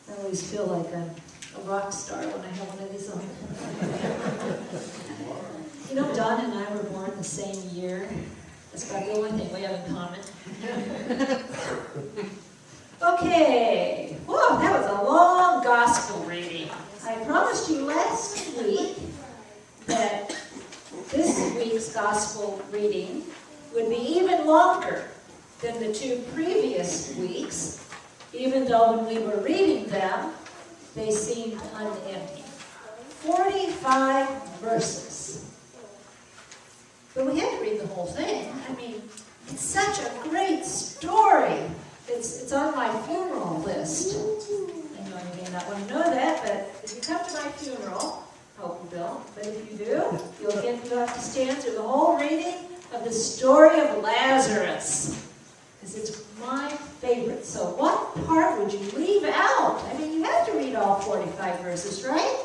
I always feel like I'm a rock star when I have one of these on. You know, Don and I were born the same year. That's about the only thing we have in common. Okay, whoa, that was a long gospel reading. I promised you last week that this week's gospel reading would be even longer than the 2 previous weeks, even though when we were reading them, they seemed unending. 45 verses. But we had to read the whole thing. I mean, it's such a great story. It's on my funeral list. I know you may not want to know that, but if you come to my funeral, I hope you don't, but if you do, you'll have to stand through the whole reading of the story of Lazarus. Because it's my favorite. So what part would you leave out? I mean, you have to read all 45 verses, right?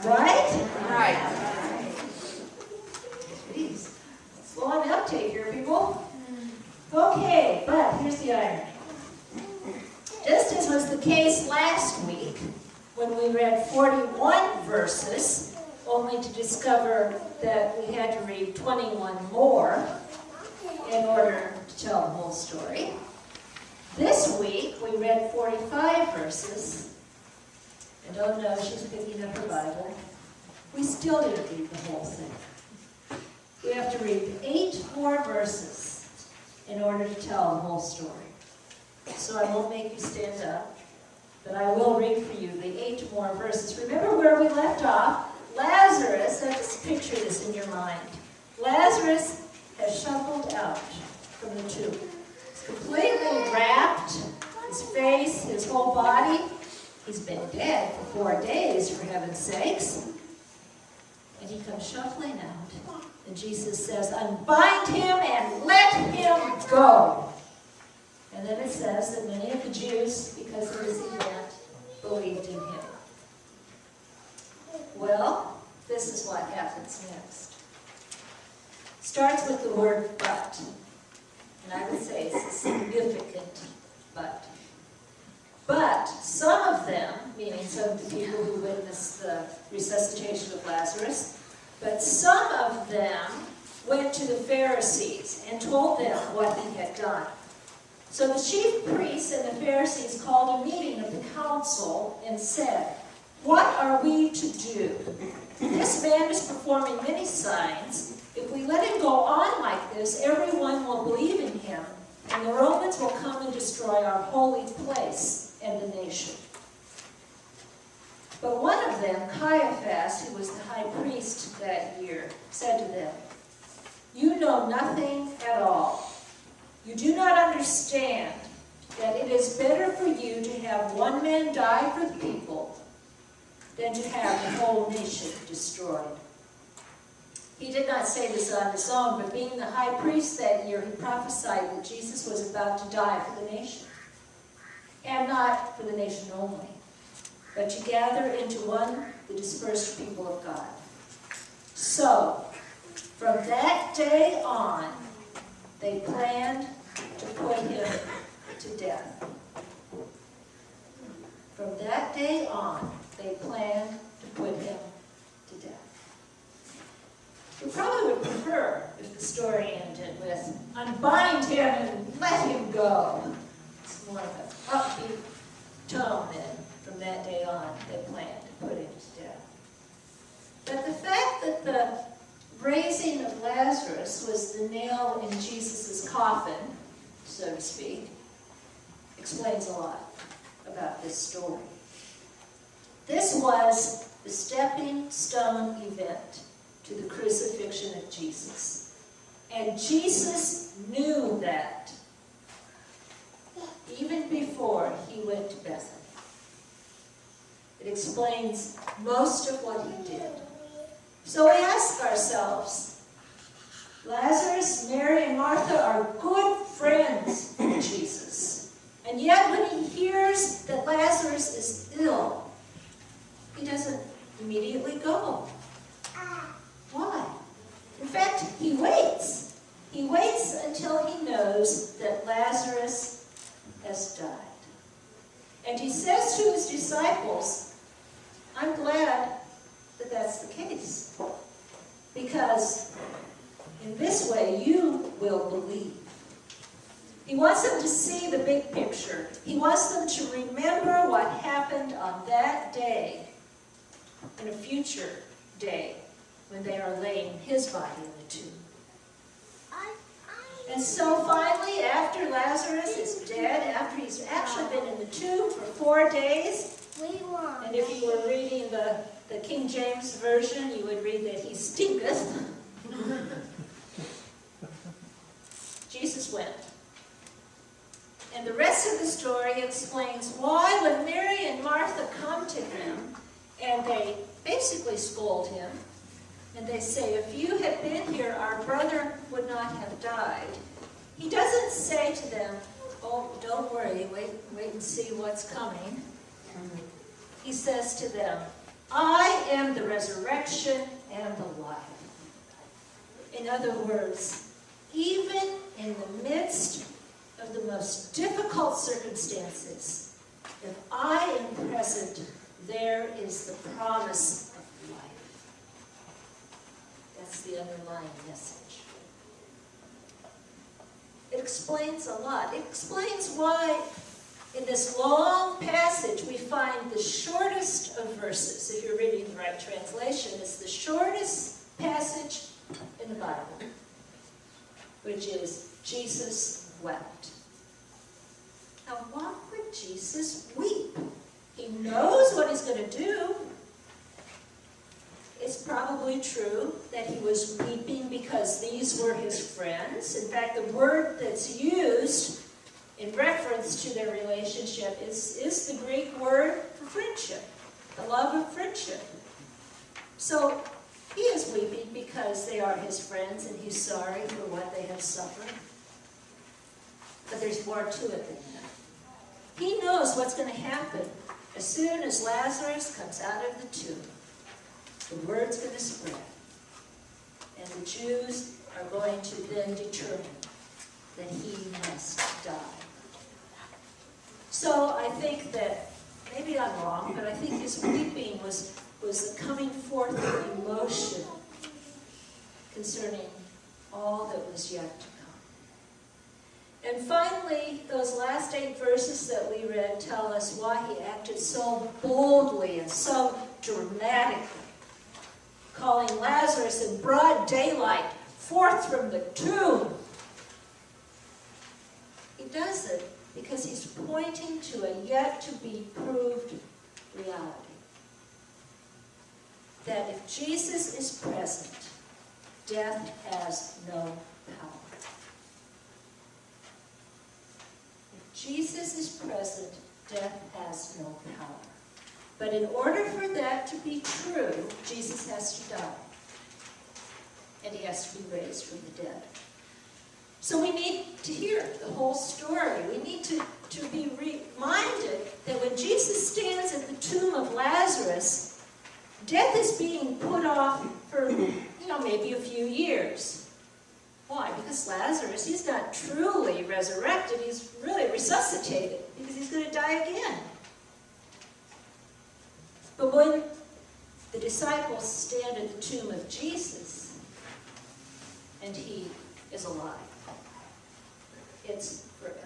Right? Right. Please. Slow on the uptake here, people. Okay, but here's the irony. Just as was the case last week, when we read 41 verses, only to discover that we had to read 21 more in order to tell the whole story. This week, we read 45 verses, and oh no, she's picking up her Bible. We still didn't read the whole thing. We have to read 8 more verses in order to tell the whole story. So I won't make you stand up, but I will read for you the 8 more verses. Remember where we left off? Lazarus, just picture this in your mind. Lazarus has shuffled out from the tomb. He's completely wrapped, his face, his whole body. He's been dead for 4 days, for heaven's sakes. And he comes shuffling out. And Jesus says, unbind him and let him go. And then it says that many of the Jews, because of this event, believed in him. Well, this is what happens next. Starts with the word but. And I would say it's a significant but. But some of them, meaning some of the people who witnessed the resuscitation of Lazarus, but some of them went to the Pharisees and told them what he had done. So the chief priests and the Pharisees called a meeting of the council and said, what are we to do? This man is performing many signs. If we let him go on like this, everyone will believe in him, and the Romans will come and destroy our holy place and the nation. But one of them, Caiaphas, who was the high priest that year, said to them, you know nothing at all. You do not understand that it is better for you to have one man die for the people than to have the whole nation destroyed. He did not say this on his own, but being the high priest that year, he prophesied that Jesus was about to die for the nation. And not for the nation only, but to gather into one the dispersed people of God. So, from that day on, they planned to put him to death. From that day on, they planned to put him to death. We probably would prefer if the story ended with, unbind him and let him go. It's more of an upbeat tone than from that day on they planned to put him to death. But the fact that the raising of Lazarus was the nail in Jesus' coffin, so to speak, explains a lot about this story. This was the stepping stone event to the crucifixion of Jesus. And Jesus knew that even before he went to Bethany. It explains most of what he did. So we ask ourselves, Lazarus, Mary, and Martha are good friends with Jesus. And yet when he hears that Lazarus is ill, he doesn't immediately go. Why? In fact, he waits. He waits until he knows that Lazarus has died. And he says to his disciples, I'm glad that that's the case. Because in this way, you will believe. He wants them to see the big picture. He wants them to remember what happened on that day, and a future day, when they are laying his body in the tomb. And so finally, after Lazarus is dead, after he's actually been in the tomb for 4 days, and if you were reading the King James Version, you would read that he stinketh. Jesus went. And the rest of the story explains why when Mary and Martha come to him, and they basically scold him, and they say, if you had been here, our brother would not have died. He doesn't say to them, oh, don't worry, wait and see what's coming. He says to them, I am the resurrection and the life. In other words, even in the midst of the most difficult circumstances, if I am present, there is the promise of life. That's the underlying message. It explains a lot. It explains why in this long passage we find the shortest of verses. If you're reading the right translation, it's the shortest passage in the Bible, which is Jesus wept. Now, why would Jesus weep? He knows what he's going to do. It's probably true that he was weeping because these were his friends. In fact, the word that's used in reference to their relationship is the Greek word for friendship, the love of friendship. So he is weeping because they are his friends and he's sorry for what they have suffered. But there's more to it than that. He knows what's going to happen as soon as Lazarus comes out of the tomb. The word's going to spread. And the Jews are going to then determine that he must die. So I think that, maybe I'm wrong, but I think his weeping was the coming forth of emotion concerning all that was yet to come. And finally, those last 8 verses that we read tell us why he acted so boldly and so dramatically, calling Lazarus in broad daylight forth from the tomb. He does it because he's pointing to a yet-to-be-proved reality. That if Jesus is present, death has no power. If Jesus is present, death has no power. But in order for that to be true, Jesus has to die. And he has to be raised from the dead. So we need to hear the whole story. We need to be reminded that when Jesus stands at the tomb of Lazarus, death is being put off for, maybe a few years. Why? Because Lazarus, he's not truly resurrected. He's really resuscitated because he's going to die again. But when the disciples stand at the tomb of Jesus, and he is alive, it's forever.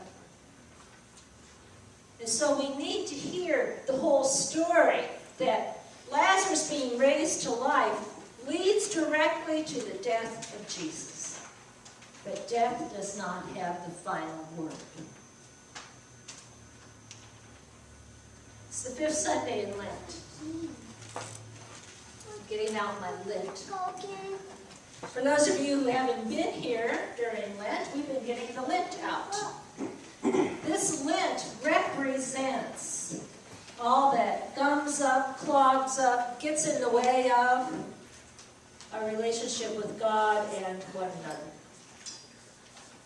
And so we need to hear the whole story, that Lazarus being raised to life leads directly to the death of Jesus. But death does not have the final word. It's the 5th Sunday in Lent. I'm getting out my Lent. For those of you who haven't been here during Lent, we've been getting the Lint out. This Lent represents all that gums up, clogs up, gets in the way of our relationship with God and one another.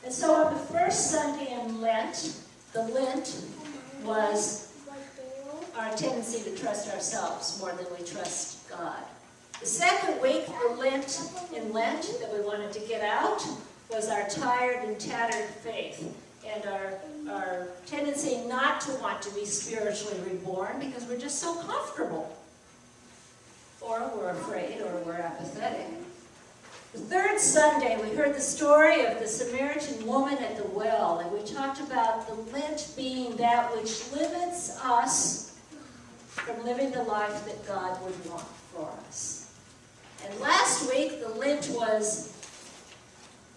And so on the first Sunday in Lent, the Lent was our tendency to trust ourselves more than we trust God. The second week, the Lent that we wanted to get out was our tired and tattered faith. and our tendency not to want to be spiritually reborn because we're just so comfortable. Or we're afraid, or we're apathetic. The third Sunday, we heard the story of the Samaritan woman at the well, and we talked about the Lent being that which limits us from living the life that God would want for us. And last week, the Lent was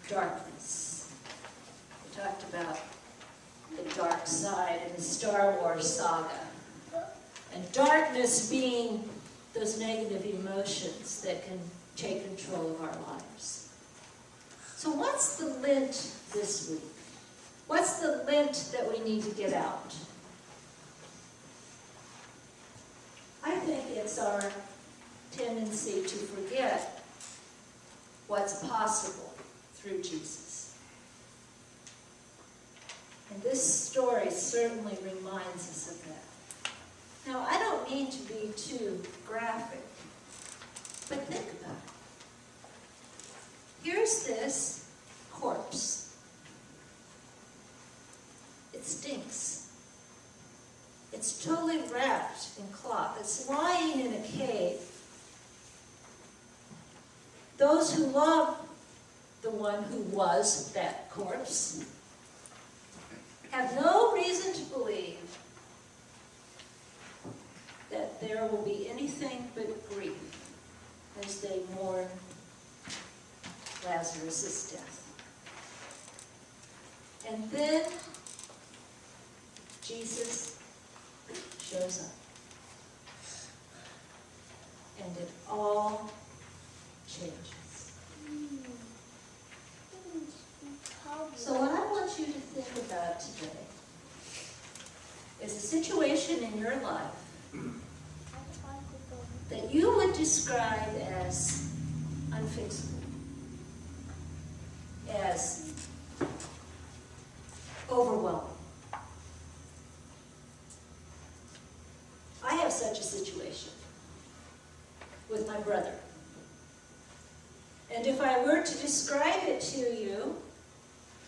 darkness. We talked about the dark side in the Star Wars saga. And darkness being those negative emotions that can take control of our lives. So what's the Lent this week? What's the Lent that we need to get out? I think it's our tendency to forget what's possible through Jesus. And this story certainly reminds us of that. Now, I don't mean to be too graphic, but think about it. Here's this corpse. It stinks. It's totally wrapped in cloth. It's lying in a cave. Those who love the one who was that corpse have no reason to believe that there will be anything but grief as they mourn Lazarus' death. And then Jesus shows up. And it all changes. So what I want you to think about today is a situation in your life that you would describe as unfixable, as overwhelming. I have such a situation with my brother. And if I were to describe it to you,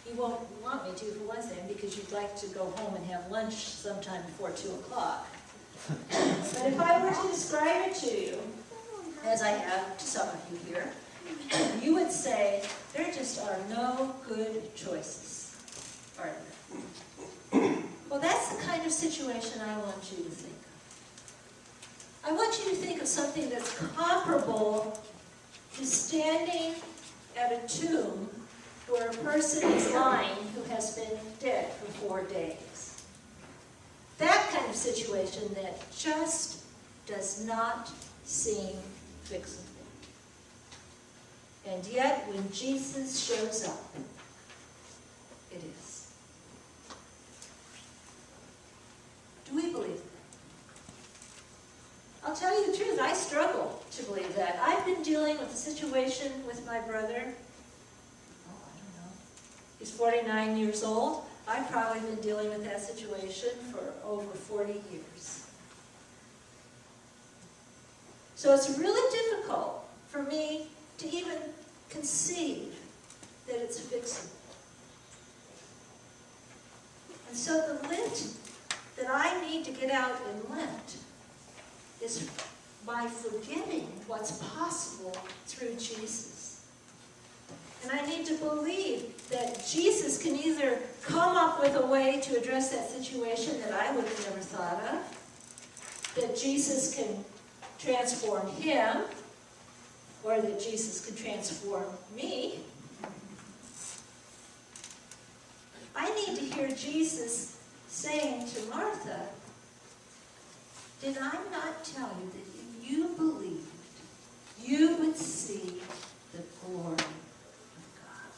you won't want me to for one thing, because you'd like to go home and have lunch sometime before 2 o'clock. But if I were to describe it to you, as I have to some of you here, you would say, there just are no good choices, are there? Well, that's the kind of situation I want you to think of. I want you to think of something that's comparable to standing at a tomb where a person is lying who has been dead for 4 days. That kind of situation that just does not seem fixable. And yet, when Jesus shows up, it is. Do we believe that? I'll tell you the truth, I struggle to believe that. I've been dealing with a situation with my brother. I don't know. He's 49 years old. I've probably been dealing with that situation for over 40 years. So it's really difficult for me to even conceive that it's fixable. And so the Lent that I need to get out in Lent is by forgetting what's possible through Jesus. And I need to believe that Jesus can either come up with a way to address that situation that I would have never thought of, that Jesus can transform him, or that Jesus can transform me. I need to hear Jesus saying to Martha, did I not tell you that if you believed, you would see the glory of God?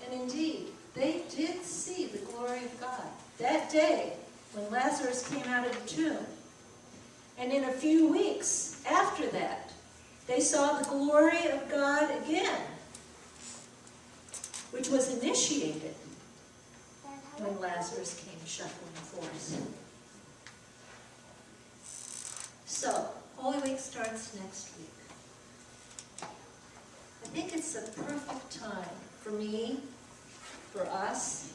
And indeed, they did see the glory of God that day when Lazarus came out of the tomb. And in a few weeks after that, they saw the glory of God again, which was initiated when Lazarus came shuffling forth. So, Holy Week starts next week. I think it's the perfect time for me, for us,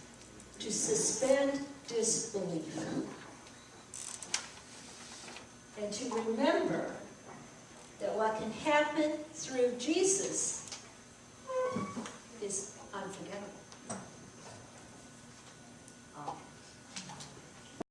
to suspend disbelief. And to remember that what can happen through Jesus is unforgettable.